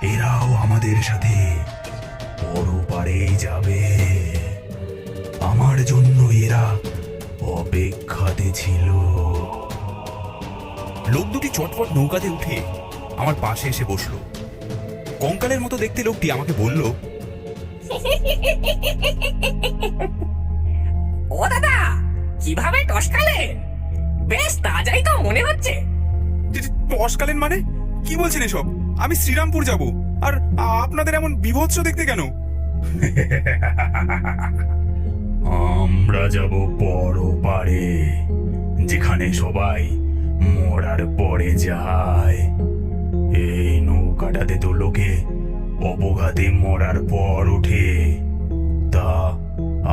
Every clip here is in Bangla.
এরাও আমাদের সাথে পরপারেই যাবে। আমার জন্য এরা অপেক্ষাতে ছিল। লোক দুটি চটপট নৌকাতে উঠে আমার পাশে এসে বসলো। কঙ্কালের মতো দেখতে লোকটি আমাকে বলল, ও দাদা, কিভাবে টসকালেন? বেশ তাজাই তো মনে হচ্ছে। টসকালেন মানে কি বলছেন এসব? আমি শ্রীরামপুর যাব, আর আপনাদের এমন বিভৎস দেখতে কেন? আমরা যাব পরপারে, যেখানে সবাই মরার পরে যায়। এই নৌকাটাতে তো লোকে অবঘাতে মরার পর ওঠে। তা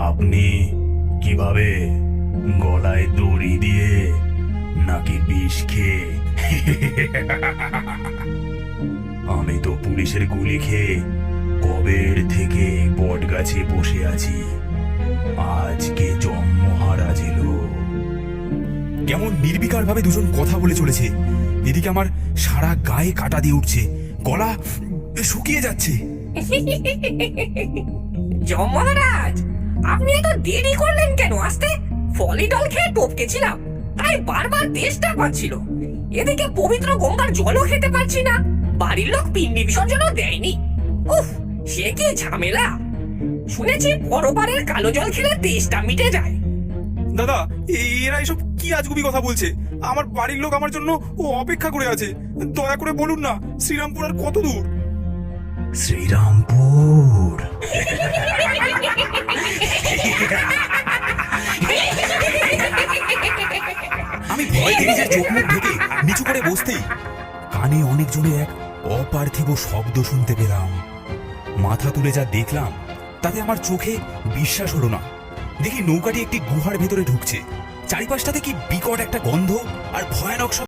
আপনি কিভাবে? গলায় দড়ি দিয়ে নাকি বিষ খেয়ে? আমি তো পুলিশের গুলি খেয়ে কবের থেকে বট গাছে বসে আছি। আজকে যম মহারাজ এলো। কেমন নির্বিকার ভাবে দুজন কথা বলে চলেছে। এদিকে আমার সারা গায়ে কাটা দিয়ে উঠছে, গলা শুকিয়ে যাচ্ছে। যমরাজ, আপনি এত দেরি করলেন কেন আসতে? ফলিডল খেয়ে টপকেছিলাম, তাই বারবার তেষ্টা পাচ্ছিল। এদিকে পবিত্র গঙ্গার জলও খেতে পারছি না, বাড়ির লোক পিণ্ডি বিসর্জনও দেয়নি। উফ, সে কি ঝামেলা! শুনেছি পরপারের কালো জল খেলে তেষ্টা মিটে যায়। দাদা, এরা এসব কি আজগুবি কথা বলছে? আমার বাড়ির লোক আমার জন্য অপেক্ষা করে আছে। দয়া করে বলুন না, শ্রীরামপুর আর কত দূর? শ্রীরামপুর? আমি ভয় পেয়ে যে চোখ মুখ ঢেকে নিচু করে বসতেই কানে অনেকজনের এক অপার্থিব শব্দ শুনতে পেলাম। মাথা তুলে যা দেখলাম তাতে আমার চোখে বিশ্বাস হলো না। দেখি নৌকাটি একটি গুহার ভেতরে ঢুকছে। চারিপাশটাতে কি বিকট একটা গন্ধ আর ভয়ানক